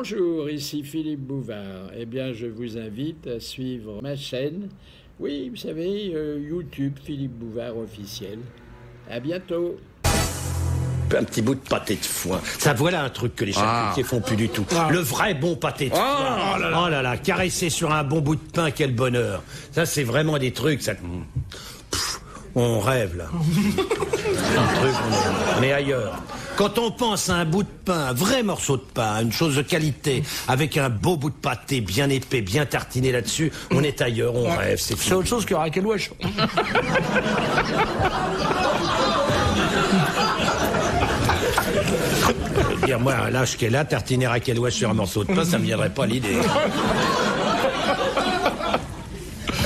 Bonjour, ici Philippe Bouvard. Eh bien, je vous invite à suivre ma chaîne. Oui, vous savez, YouTube Philippe Bouvard officiel. À bientôt. Un petit bout de pâté de foin. Ça, voilà un truc que les charcutiers font plus du tout. Le vrai bon pâté de foin. Oh là là, caresser sur un bon bout de pain, quel bonheur. Ça, c'est vraiment des trucs, ça... Pff, on rêve, là. Un truc, mais ailleurs. Quand on pense à un bout de pain, un vrai morceau de pain, une chose de qualité, avec un beau bout de pâté bien épais, bien tartiné là-dessus, on est ailleurs, on rêve, c'est fini. C'est autre chose que Raquel Wesh. Dire, moi, à l'âge qu'elle a, tartiner à quel sur un morceau de pain, ça me viendrait pas à l'idée.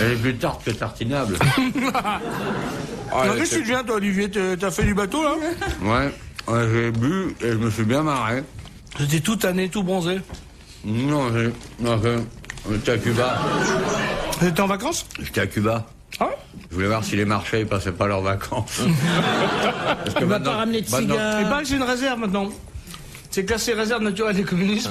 Elle est plus tarte que tartinable. Qu'est-ce que tu deviens, toi, Olivier? T'as fait du bateau, là? Ouais, j'ai bu et je me suis bien marré. J'étais tout tanné, tout bronzé. Non, j'étais à Cuba. T'étais en vacances? J'étais à Cuba. Ah? Je voulais voir si les marchés, ils passaient pas leurs vacances. Parce que Tu vas pas ramener de cigares. Et bah, j'ai une réserve, maintenant. C'est classé réserve naturelle des communistes.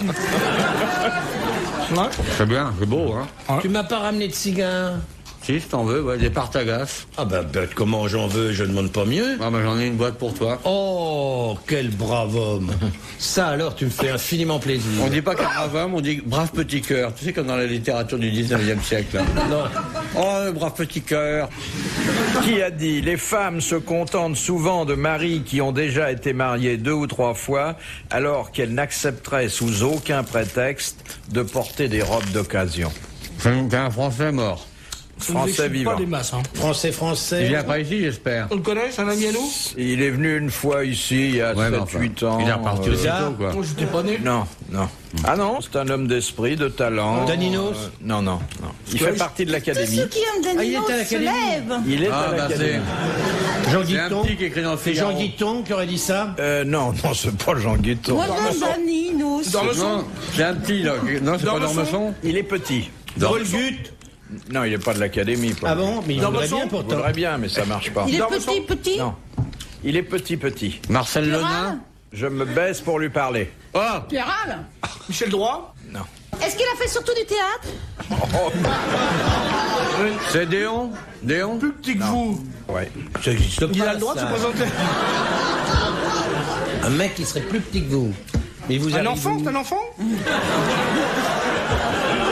Ouais. C'est bien, c'est beau, hein. Ouais. Tu m'as pas ramené de cigares. Si, si t'en veux, ouais, des Partagas. Ah ben, comment j'en veux, je ne demande pas mieux. Ah, bah, j'en ai une boîte pour toi. Oh, quel brave homme. Ça alors, tu me fais infiniment plaisir. On dit pas qu'un brave homme, on dit brave petit cœur. Tu sais, comme dans la littérature du 19e siècle, là. Non. Oh, brave petit cœur. Qui a dit « Les femmes se contentent souvent de maris qui ont déjà été mariés 2 ou 3 fois, alors qu'elles n'accepteraient sous aucun prétexte de porter des robes d'occasion. » C'est un Français mort. Français vivant. Pas des masses, hein. Français. Il vient pas ici, j'espère. On le connaît, c'est un ami à nous? Il est venu une fois ici, il y a Ouais, 7-8 ans. Il est reparti aussitôt, quoi. Moi, j'étais pas né. Non. Ah non, c'est un homme d'esprit, de talent. Daninos Non. Il fait partie de Tous l'académie. ceux qui aiment Ah, il est Danilo à se l'académie. lèvent. Il est Ah, à bah, l'académie. Jean C'est un Guiton. petit qui écrit dans le C'est Figaro. Jean Guiton qui aurait dit ça. Non, c'est pas Jean Guiton. Moi, j'aime Daninos. Non, c'est un petit, là. Non, c'est pas Dormesson. Il est petit. Volgut. Non, il est pas de l'académie. Ah bon? Mais il voudrait bien Il pourtant. voudrait bien, mais ça marche pas. Il est petit. Non. Il est petit. Marcel Lenain. Je me baisse pour lui parler. Oh, Pierral. Michel Droit? Non. Est-ce qu'il a fait surtout du théâtre? c'est Déon. Déon. Plus petit que vous. Ouais. Ça existe Il pas, a le droit de se ça. présenter. Un mec qui serait plus petit que vous. Mais vous Un arrivez enfant, où? c'est un enfant?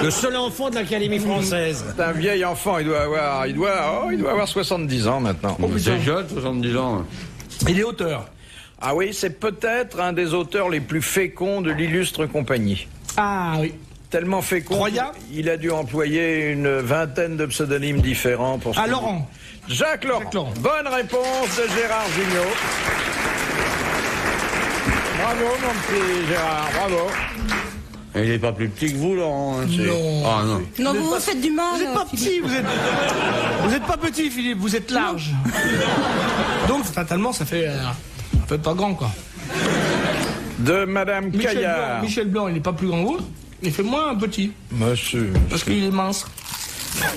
Le seul enfant de l'Académie française. C'est un vieil enfant, il doit avoir 70 ans maintenant. C'est jeune, 70 ans. Il est auteur. Ah oui, c'est peut-être un des auteurs les plus féconds de l'illustre compagnie. Ah oui. Tellement fécond, Troya. il a dû employer une vingtaine de pseudonymes différents pour... Ah, Laurent. Jacques Laurent. Jacques Laurent. Bonne réponse de Gérard Jugnot. Bravo mon petit Gérard, bravo. Et il est pas plus petit que vous, Laurent. Hein, Non. Ah non. Non, vous vous faites du mal. Vous êtes pas petit, vous êtes pas petit, Philippe, vous êtes large. Donc, fatalement, ça fait pas grand, quoi. De Madame Caillard. Michel Blanc, il est pas plus grand que vous. Il fait moins petit. Monsieur. Parce qu'il est mince.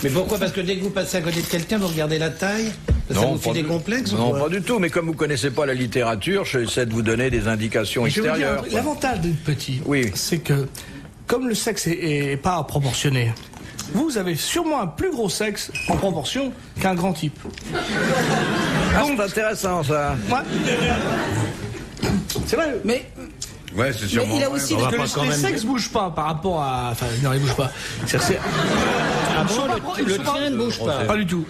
Mais pourquoi? Parce que dès que vous passez à côté de quelqu'un, vous regardez la taille? Ça vous fait des complexes? Non, ou quoi? pas du tout, mais comme vous connaissez pas la littérature, j'essaie de vous donner des indications Je vais vous dire un extérieures. truc, l'avantage d'être petit, Oui. c'est que, comme le sexe est pas proportionné, vous avez sûrement un plus gros sexe en proportion qu'un grand type. Ah, c'est intéressant ça. Ouais. C'est vrai. Mais Ouais, c'est sûrement. il a aussi On va que pas quand les même- sexes bougent pas par rapport à... Enfin, non, ils bougent pas. C'est-à-dire Ah bon, le tien ne bouge pas. Pas du tout.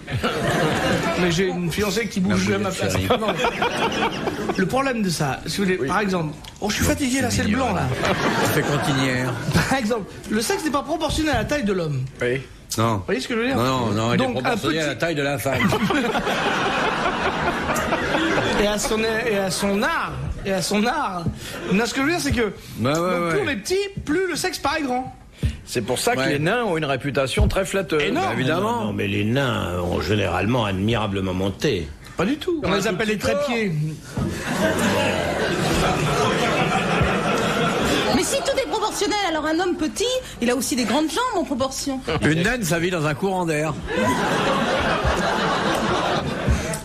Mais j'ai une fiancée qui bouge à ma place. Non. Le problème de ça, si vous voulez, par exemple, oh, je suis fatigué là, c'est le blanc là. C'est cantinière. Par exemple, le sexe n'est pas proportionné à la taille de l'homme. Oui. Non. Vous voyez ce que je veux dire? Non, il est Donc, un proportionné à la petit- taille de la femme. et à son art. Non, ce que je veux dire, c'est que Bah ouais, donc, plus ouais. on est petit, plus le sexe paraît grand. C'est pour ça que Ouais. les nains ont une réputation très flatteuse. Énorme. Bah, évidemment. Non, mais les nains ont généralement admirablement monté. Pas du tout. On les appelle les trépieds. Mais si tout est proportionnel, alors un homme petit, il a aussi des grandes jambes en proportion. Une naine, ça vit dans un courant d'air.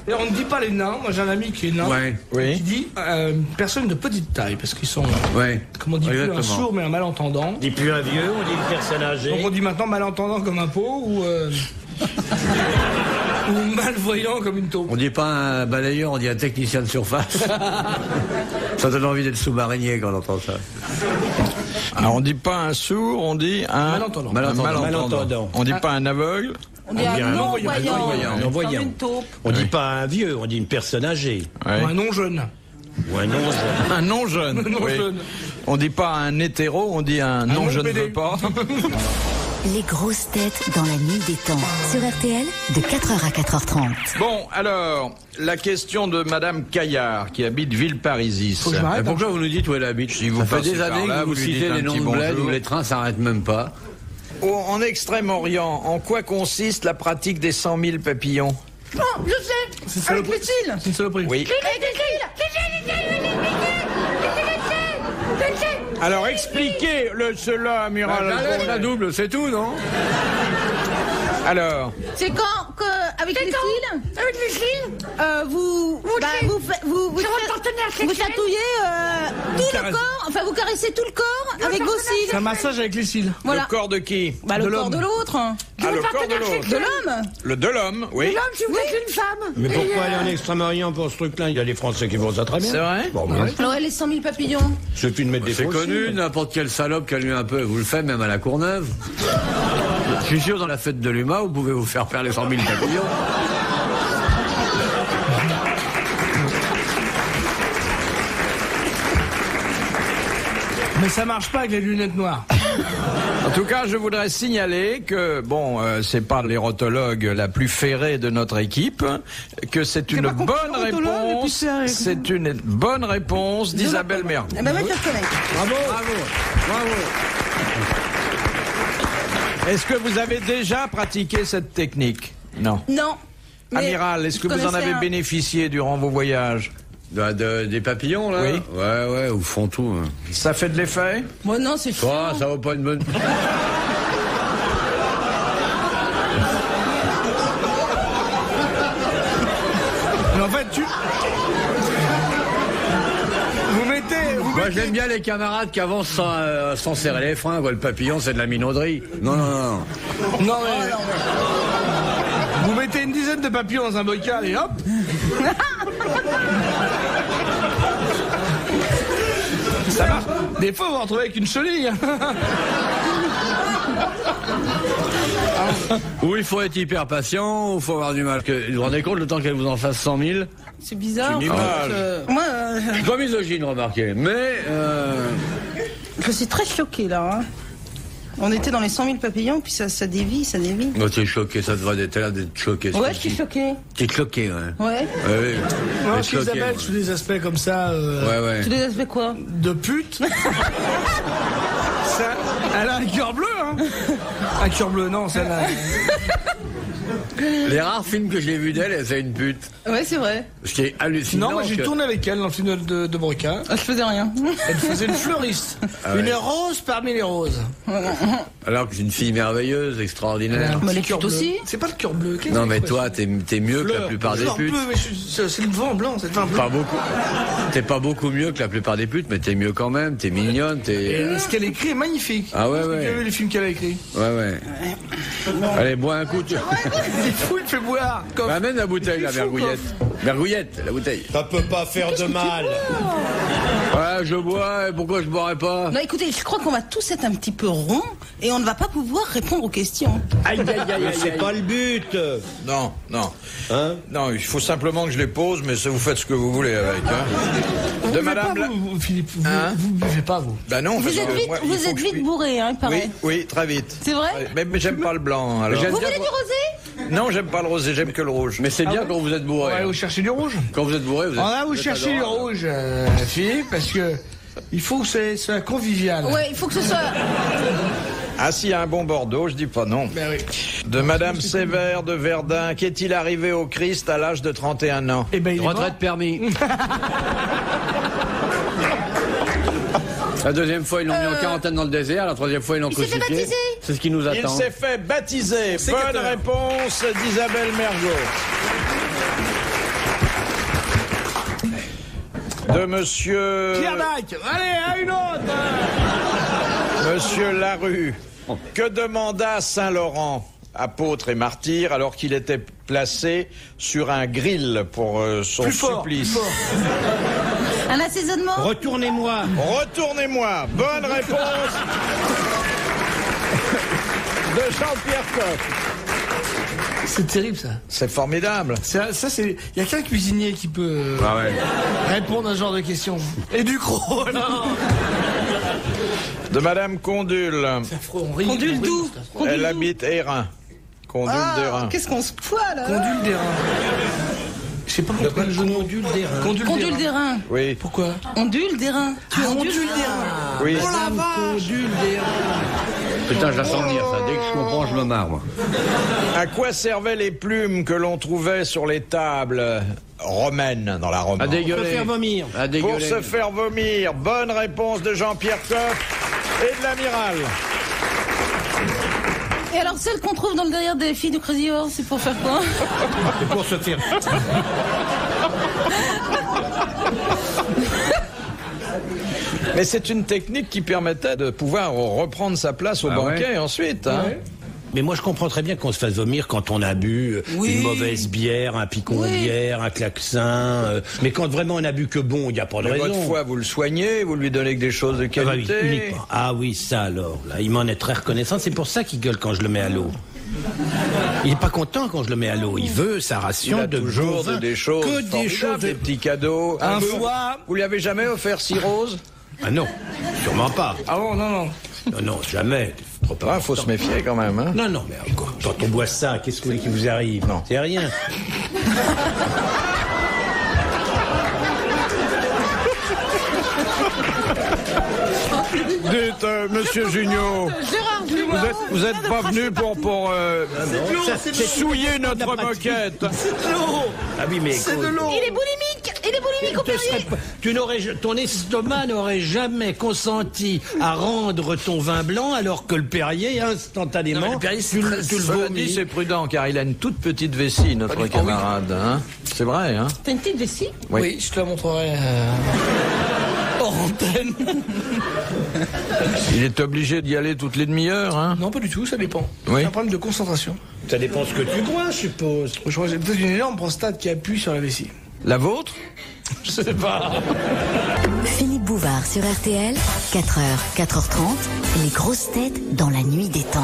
Et on ne dit pas les nains. Moi, j'ai un ami qui est nain. Ouais. Oui. Qui dit personne de petite taille, parce qu'ils sont, Ouais. comment on dit, plus un Exactement. sourd mais un malentendant. On dit plus un vieux, on dit une personne âgée. Donc on dit maintenant malentendant comme un pot ou ou malvoyant comme une taupe. On dit pas un balayeur, on dit un technicien de surface. Ça donne envie d'être sous-marinier quand on entend ça. Alors on dit pas un sourd, on dit un Malentendant. Malentendant. On dit pas un aveugle. On dit un non-voyant. Non-voyant. Comme une taupe. On dit pas un vieux, on dit une personne âgée. Ouais. Ou un non jeune. Ou un non. Un non jeune. Un non oui. jeune. On dit pas un hétéro, on dit un non je ne non-pédé. veux pas. Les grosses têtes dans la nuit des temps. Sur RTL, de 4h à 4h30. Bon, alors, la question de Madame Caillard, qui habite Villeparisis. Faut que je m'arrête. Mais pourquoi vous nous dites où est la biche? Si vous Ça fait passez des par années là, que vous vous lui citez dites un les noms petit de bled bonjour. où les trains s'arrêtent même pas. En Extrême-Orient, en quoi consiste la pratique des 100 000 papillons? Non, je sais. Avec Lucille. C'est une saloperie. Oui. Alors expliquez cela, Amiral. La double, c'est tout, non? Alors, C'est quand que, avec Lucille, vous chatouillez tout le corps, enfin vous caressez tout le corps avec vos C'est un cils. massage avec les cils. Voilà. le corps de qui? Bah, de le corps l'homme. de l'autre. Ah, le corps de l'autre. De l'homme. Le de l'homme, oui. Si vous êtes une femme. Mais pourquoi aller en Extrême-Orient pour ce truc-là? Il y a les Français qui font ça très bien. C'est vrai? Bon, ben, Alors les 100 000 papillons. suffit de mettre des C'est faux connu, cils. n'importe quelle salope qui a lu un peu, vous le faites même à la Courneuve. Je suis sûr, dans la fête de l'UMA, vous pouvez vous faire les 100 000 papillons. Mais ça marche pas avec les lunettes noires. En tout cas, je voudrais signaler que, bon, c'est pas l'érotologue la plus ferrée de notre équipe, que c'est une pas compris, bonne l'érotologue, et puis réponse. C'est une bonne réponse d'Isabelle Mergo. Eh ben moi je le connais. Est-ce que vous avez déjà pratiqué cette technique? Non. Non. Mais Amiral, est-ce je que vous en connaissais avez un. bénéficié durant vos voyages? Des papillons, là? Oui. Ouais, ils font tout. Hein. Ça fait de l'effet? Moi non, c'est fou. Ah, ça vaut pas une bonne... Mais en fait, vous mettez... Moi, j'aime bien les camarades qui avancent sans serrer les freins. Le papillon, c'est de la minauderie. Non. Non, mais... Vous mettez une dizaine de papillons dans un bocal et hop. Ça marche. Des fois, vous vous retrouvez avec une chenille. Ou il faut être hyper patient, ou il faut avoir du mal. Vous vous rendez compte le temps qu'elle vous en fasse 100 000? C'est bizarre. C'est une en image. fait, moi, Je suis pas misogyne, remarquez. Mais, je suis très choquée là. Hein. On était dans les 100 000 papillons, puis ça dévie, ça dévie. moi, t'es choqué, ça devrait être là d'être choqué. Ouais, je suis choquée. T'es choqué, ouais. Ouais. Ouais. Non, T'es chez choqué, Isabelle, ouais. sous des aspects comme ça, Ouais. Tu les aspects quoi? de pute. Ça, elle a un cœur bleu, hein. Un cœur bleu, non, celle-là. Les rares films que j'ai vus d'elle, c'est une pute. Ouais, c'est vrai. Ce qui est hallucinant. Non, moi j'ai que- tourné avec elle dans le film de Broca. Ah, je faisais rien. Elle faisait une fleuriste. Ah ouais. Une rose parmi les roses. Alors que c'est une fille merveilleuse, extraordinaire. Mais les Cœur putes bleu. aussi. C'est pas le cœur bleu. qu'est-ce Non, que mais c'est, toi, quoi, t'es mieux que la plupart des Cœur putes. bleu, mais c'est le vent blanc, c'est le vin bleu. Pas beaucoup. T'es pas beaucoup mieux que la plupart des putes, mais t'es mieux quand même. T'es mignonne, Et ce qu'elle écrit est magnifique. Ah ouais, Est-ce que ouais. Tu as vu les films qu'elle a écrits? Ouais. Allez, bois un coup. Il est fou, il te fait boire. Comme... Bah, amène la bouteille, la Il est fou, vergouillette. Vergouillette, la bouteille. Ça peut pas faire de mal. Ouais, je bois, et pourquoi je boirais pas? Non, écoutez, je crois qu'on va tous être un petit peu ronds et on ne va pas pouvoir répondre aux questions. Mais c'est pas le but. Non. Hein? Non, il faut simplement que je les pose, mais ça, vous faites ce que vous voulez avec. Hein. De madame... Pas, vous, Philippe, vous, Hein vous buvez pas, vous. Bah non, Vous parce êtes que vite, moi, il vous faut êtes que je vite puisse- bourré, hein, il paraît. Oui, très vite. C'est vrai? Mais j'aime pas le blanc, alors. J'aime Vous bien voulez du quand- rosé? Non, j'aime pas le rosé, j'aime que le rouge. Mais c'est bien ouais quand vous êtes On va bourré. aller vous chercher du rouge. Quand vous êtes bourré, vous êtes. On va vous vous êtes chercher du adorable. rouge, Philippe, parce que il faut que ce soit convivial. Ouais, il faut que ce soit. Ah, s'il y a un bon Bordeaux, je dis pas non. Ben oui. De madame Sévère de Verdun, qu'est-il arrivé au Christ à l'âge de 31 ans? Eh ben, il est mort. Retraite permis. La deuxième fois, ils l'ont mis en quarantaine dans le désert. La troisième fois, ils l'ont Il s'est fait crucifié. baptiser. C'est ce qui nous Il attend. s'est fait baptiser. Bonne Sécateur. réponse d'Isabelle Mergo. De monsieur... Pierre Dac. Allez, à une autre. Monsieur Larue. Que demanda Saint-Laurent, apôtre et martyr, alors qu'il était placé sur un grill pour son supplice? Plus fort. Un assaisonnement. Retournez-moi. Retournez-moi. Bonne réponse de Jean-Pierre Coff. C'est terrible, ça. C'est formidable. Ça, c'est... Il y a qu'un cuisinier qui peut répondre à ce genre de questions. Et du croc, là. De Madame Condule. C'est affreux, on rit. Condule d'où? Elle habite Hérin. Condule d'Hérin. Qu'est-ce qu'on se fout, là? Condule des reins. Je sais pas pourquoi le jeu ondule des reins. Condule des reins. Oui. Pourquoi? Ondule des reins. Tu Ondule ondules des reins. Oui. Oh la vache. Condule des reins. Putain, je la sens venir, ça. Dès que je comprends, je me marre, moi. À quoi servaient les plumes que l'on trouvait sur les tables romaines dans la Rome? À dégueuler. Se faire vomir. À Pour dégueuler. se faire vomir. Bonne réponse de Jean-Pierre Coff et de l'amiral. Et alors, celle qu'on trouve dans le derrière des filles du Crazy Horse, c'est pour faire quoi? C'est pour se faire. Mais c'est une technique qui permettait de pouvoir reprendre sa place au banquet ensuite. Hein. Ouais. Mais moi, je comprends très bien qu'on se fasse vomir quand on a bu une mauvaise bière, un picon de bière, un klaxon. Mais quand vraiment on a bu que bon, il n'y a pas de Mais raison. votre foie, vous le soignez, vous lui donnez que des choses de Ah, bah oui, qualité. uniquement. Ah oui, ça alors. Là, il m'en est très reconnaissant. C'est pour ça qu'il gueule quand je le mets à l'eau. Il est pas content quand je le mets à l'eau. Il veut sa Il ration a de toujours bon vin. des choses, Que des formidables, choses. des petits cadeaux. Un foie. Vous lui avez jamais offert cirrhose? Ah non, sûrement pas. Ah bon, non. Non, non, jamais. Trop Ah, faut se méfier quand même. Hein. Non, non, mais quand on boit ça, qu'est-ce que vous voulez qui vous arrive? Non. C'est rien. Dites, monsieur Junio, Gérard Junior. vous êtes pas venu pour souiller notre moquette. Ah oui, mais C'est de l'eau. Il est boulimique au Perrier. ton estomac n'aurait jamais consenti à rendre ton vin blanc alors que le Perrier, instantanément, Non, le Perrier, c'est tu très- le Cela dit, vomis. c'est prudent car il a une toute petite vessie, notre camarade. Hein. C'est vrai, hein. T'as une petite vessie? Oui, je te la montrerai hors antenne. Il est obligé d'y aller toutes les demi-heures, hein. Non, pas du tout, ça dépend. Oui. C'est un problème de concentration. Ça dépend ce que tu bois, je suppose. Je crois que j'ai peut-être une énorme prostate qui appuie sur la vessie. La vôtre? Je sais pas. Philippe Bouvard sur RTL, 4h, 4h30, les grosses têtes dans la nuit des temps.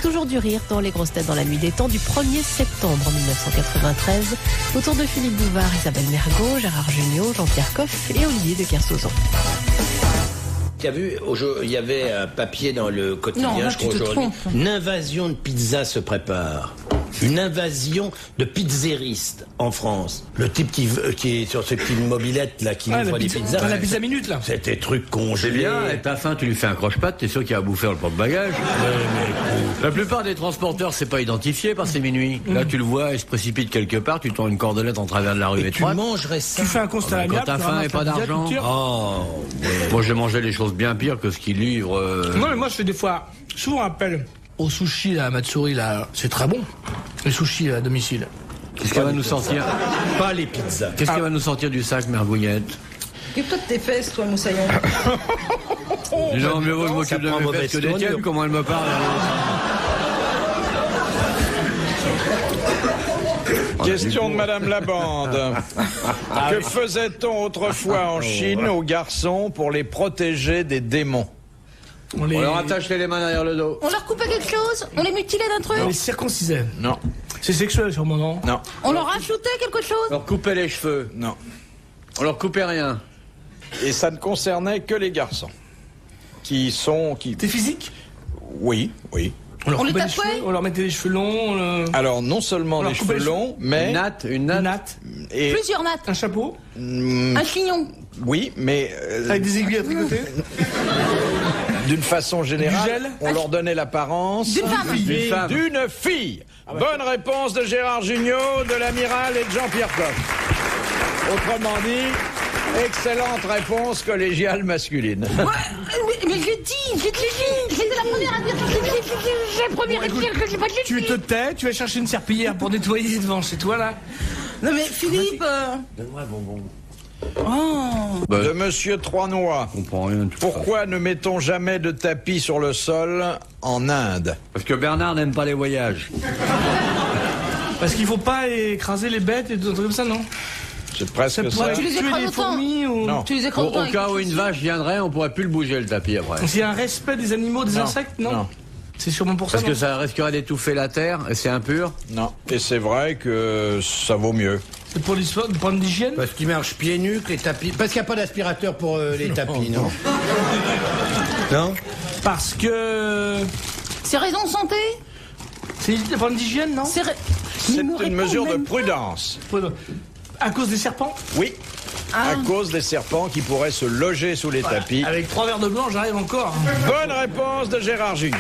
Toujours du rire dans les grosses têtes dans la nuit des temps du 1er septembre 1993. Autour de Philippe Bouvard, Isabelle Mergo, Gérard Jugnot, Jean-Pierre Coff et Olivier de Kersauzon. Tu as vu, il y avait un papier dans le quotidien, Non, là, je crois, tu te aujourd'hui. trompes. Une invasion de pizza se prépare. Une invasion de pizzeristes en France. Le type qui est sur ce petit mobilette là, qui livre des pizzas. La pizza minute, là. C'était trucs C'est congelés. bien, et t'as faim, tu lui fais un croche-patte, t'es sûr qu'il va bouffer le porte-bagages. La plupart des transporteurs, c'est pas identifié par ces minuit. Là, tu le vois, il se précipite quelque part, tu tends une cordelette en travers de la rue Et tu étroite. mangerais ça. Tu fais un constat Quand amiable. t'as tu faim ramasses et pas la pizza, d'argent. tu tires. Oh, Moi, j'ai mangé des choses bien pires que ce qu'ils livrent. Non, mais moi, je fais des fois, souvent appel au sushi, là, à Matsuri, là. C'est très bon. Les sushis à domicile. Qu'est-ce qu'elle va nous sortir pas les pizzas. Qu'est-ce qu'elle va nous sortir du sac, Mergouillette? Occupe-toi de tes fesses, toi, Moussaillon. Non, mieux vaut que je m'occupe de prend mes mauvaise fesses que des tournure. tiennes, comment elle me parle. Question de Madame Labande. Que faisait-on autrefois en Chine aux garçons pour les protéger des démons? On les, On leur attache les mains derrière le dos. On leur coupait quelque chose? On les mutilait d'un truc? on les circoncisait. Non, C'est sexuel, sûrement, non? non, On leur ajoutait quelque chose? On leur coupait les cheveux. non. On leur coupait rien. Et ça ne concernait que les garçons. Qui... T'es physique? Oui, oui. On leur On les coupait les tatouait? cheveux, on leur mettait les cheveux longs, Alors, non seulement Alors, les couper cheveux les longs, mais... Une natte. une natte, Et, Plusieurs nattes. un chapeau, Un chignon. oui, mais avec des aiguilles à tricoter. d'une façon générale, Du gel on leur donnait l'apparence D'une femme. D'une femme. d'une fille. Bonne réponse de Gérard Jugnot, de l'amiral et de Jean-Pierre Coff. Autrement dit, excellente réponse collégiale masculine. Ouais, oui, Mais je l'ai dit. J'étais la première à dire. J'ai la première à dire que j'ai pas de Tu te tais, tu vas chercher une serpillière pour nettoyer devant chez toi, là. Non mais Philippe. Donne-moi un bonbon. Oh. De Monsieur Troisnois. Je comprends rien de tout ça. Pourquoi ne mettons jamais de tapis sur le sol en Inde? Parce que Bernard n'aime pas les voyages. Parce qu'il faut pas écraser les bêtes et des trucs comme ça, non? C'est presque ça. Tu les Tuer écrases les autant. fourmis ou... Non. Tu les écrases Au autant. cas où une vache viendrait, on pourrait plus le bouger le tapis après. S'il y a un respect des animaux, des insectes, non, Non. C'est sûrement pour Parce ça. que non ça risquerait d'étouffer la terre et c'est impur. Non. Et c'est vrai que ça vaut mieux. C'est pour l'histoire, de prendre d'hygiène. Parce qu'ils marchent pieds nus, que les tapis. Parce qu'il n'y a pas d'aspirateur pour les tapis, non? Non? Parce que... C'est raison de santé. C'est de prendre d'hygiène, non? C'est une mesure de prudence. À cause des serpents? Oui. À cause des serpents qui pourraient se loger sous les tapis. Avec 3 verres de blanc, j'arrive encore. Bonne réponse de Gérard Junior.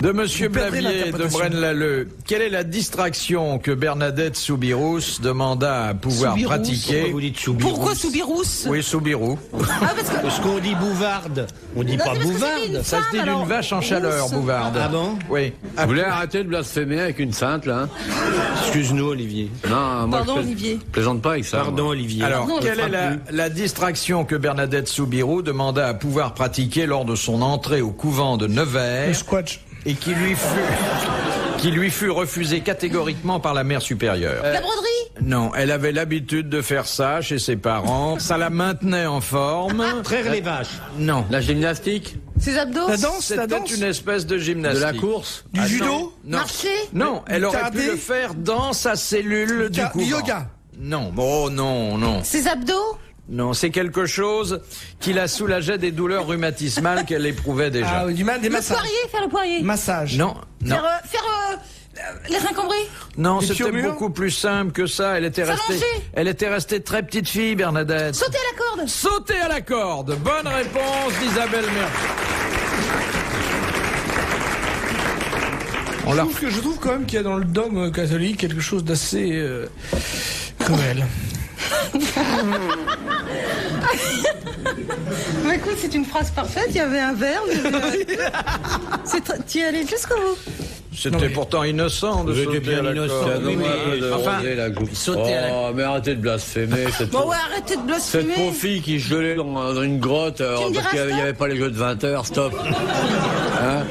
De Monsieur Blavier de Braine-l'Alleud, quelle est la distraction que Bernadette Soubirous demanda à pouvoir Soubirous? pratiquer? Pourquoi vous dites Soubirous? Pourquoi Soubirous? Oui, Soubirous. Ah parce que. Parce qu'on dit bouvarde. On dit Non, pas c'est parce que c'était bouvarde. une Ça se dit femme, d'une alors. vache en chaleur, Rousse. Bouvarde. Ah bon? Oui. Vous voulez arrêter de blasphémer avec une sainte, là? Excuse-nous, Olivier. Non, moi Pardon, je Olivier. plaisante pas avec ça. Pardon, moi. Olivier. Alors, Non, quelle on est la distraction que Bernadette Soubirous demanda à pouvoir pratiquer lors de son entrée au couvent de Nevers Squatch. et qui lui fut refusée catégoriquement par la mère supérieure? La broderie? Non, elle avait l'habitude de faire ça chez ses parents. Ça la maintenait en forme. Traire les vaches. Non. La gymnastique? Ses abdos? La danse, la C'était danse. une espèce de De gymnastique. la course? Du judo? Non. Marcher? Non, elle aurait pu karaté? le faire dans sa cellule du couvent. Du yoga? Non, oh non, non. Ses abdos? Non, c'est quelque chose qui la soulageait des douleurs rhumatismales qu'elle éprouvait déjà. Ah oui, des Le massages. poirier? Faire le poirier? Massage. Non, non. Faire les reins cambrés? Non, Des c'était pieds au mur? beaucoup plus simple que ça. Elle était restée très petite fille, Bernadette. Sauter à la corde? Sauter à la corde. Bonne réponse d'Isabelle Mergo. Je trouve quand même qu'il y a dans le dogme catholique quelque chose d'assez cruel. Bah écoute, c'est une phrase parfaite. Il y avait un verbe. Tu y allais jusqu'au bout. C'était pourtant innocent de J'étais sauter bien à la innocent, corde. oui, mais Enfin, sauter à la Oh, mais arrêtez de blasphémer. Bon ouais, arrêtez de Cette blasphémer. pauvre fille qui se gelait dans une grotte me diras parce qu'il n'y stop avait pas les jeux de 20 heures, stop. Hein,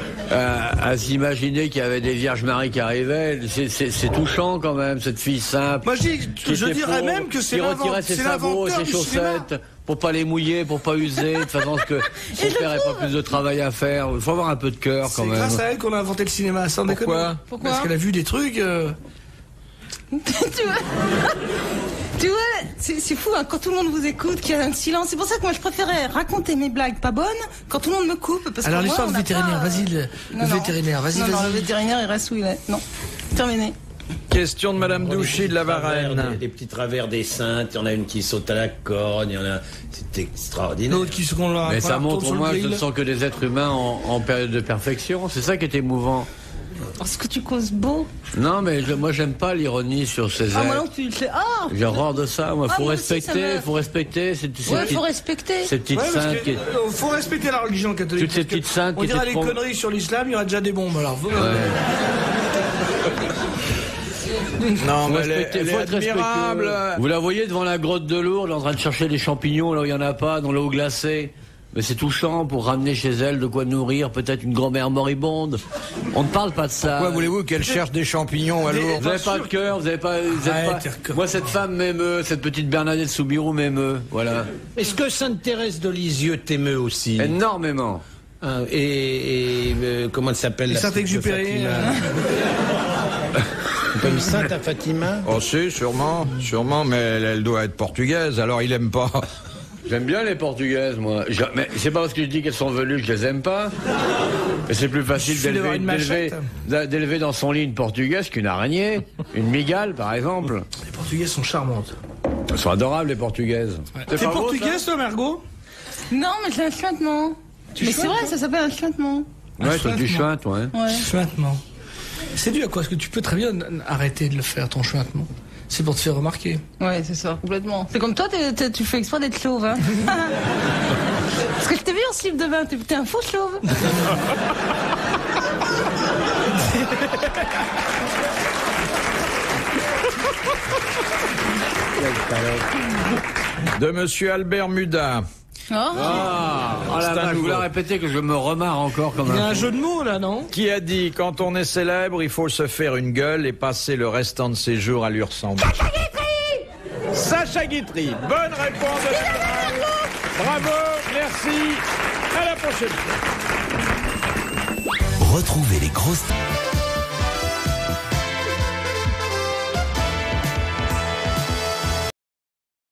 à s'imaginer qu'il y avait des Vierges Marie qui arrivaient, c'est touchant quand même, cette fille simple. Moi, je était dirais pauvre, même que c'est qui retirait ses sabots et ses chaussettes pour pas les mouiller, pour pas user, de façon à ce que son père n'ait pas plus de travail à faire. Il faut avoir un peu de cœur quand C'est même. grâce à elle qu'on a inventé le cinéma, sans Pourquoi déconner. Pourquoi Parce qu'elle a vu des trucs... Tu vois, c'est fou hein, quand tout le monde vous écoute, qu'il y a un silence. C'est pour ça que moi je préférais raconter mes blagues pas bonnes quand tout le monde me coupe. Parce Alors que l'histoire moi, du vétérinaire, vas-y, le vétérinaire, vas-y, non, vas-y. le vétérinaire il reste où il est. Non, terminé. question de Madame Douchy de la Varenne. Des petits travers des saintes. Il y en a une qui saute à la corde. Il y en a. C'est extraordinaire. L'autre qui se qu'on l'a. Mais ça retourne montre sur au le moins que ce grill. ne sont que des êtres humains en période de perfection. C'est ça qui est émouvant. Est-ce que tu causes beau? Non, mais moi j'aime pas l'ironie sur ces Ah, moi non êtres. plus. J'ai horreur de ça. Moi, Ah, faut moi aussi, ça respecter, me- faut respecter ces Ouais, petites, faut respecter. ces petites Ouais, parce saintes. que, faut respecter la religion catholique. Toutes ces parce que petites saintes On qui dira étaient les pro- conneries sur l'islam, il y aura déjà des bombes alors. Non, Faut mais respecter, elle est faut être admirable. respectueux. Vous la voyez devant la grotte de Lourdes en train de chercher des champignons là où il n'y en a pas, dans l'eau glacée. Mais c'est touchant pour ramener chez elle de quoi nourrir peut-être une grand-mère moribonde. On ne parle pas de ça. Pourquoi voulez-vous qu'elle cherche des champignons à Lourdes? Vous n'avez pas de cœur, vous n'avez pas. Moi, cette femme m'émeut, cette petite Bernadette Soubirous m'émeut. Voilà. Est-ce que Sainte-Thérèse de Lisieux t'émeut aussi? Énormément. Hein, comment elle s'appelle? Et la Saint-Exupéry, Fatima Comme Sainte à Fatima? Oh si, sûrement, mais elle doit être portugaise, alors il aime pas. J'aime bien les Portugaises, moi. Mais c'est pas parce que je dis qu'elles sont velues que je les aime pas. Mais c'est plus facile Il suffit d'avoir une machette. d'élever dans son lit une Portugaise qu'une araignée. Une migale, par exemple. Les Portugaises sont charmantes. Elles sont adorables, les Portugaises. T'es pas beau, portugaise toi, Margot? Non, mais j'ai un chuintement. Mais c'est vrai, ça s'appelle un chuintement. ça Ouais, toi, tu chuintes, ouais. Ouais. Chuintement. C'est dû à quoi? Parce que tu peux très bien arrêter de le faire, ton chuintement. C'est pour te faire remarquer. Ouais, c'est ça, complètement. C'est comme toi, tu fais exprès d'être chauve, hein. Parce que je t'ai vu en slip de bain, t'es un faux chauve. De Monsieur Albert Muda. Je voulais répéter que je me remarre encore comme Il y a un jeu de mots là, non? Qui a dit, quand on est célèbre, il faut se faire une gueule et passer le restant de ses jours à lui ressembler? Sacha Guitry. Bonne réponse de Gérald. Bravo, merci. À la prochaine. Retrouvez les grosses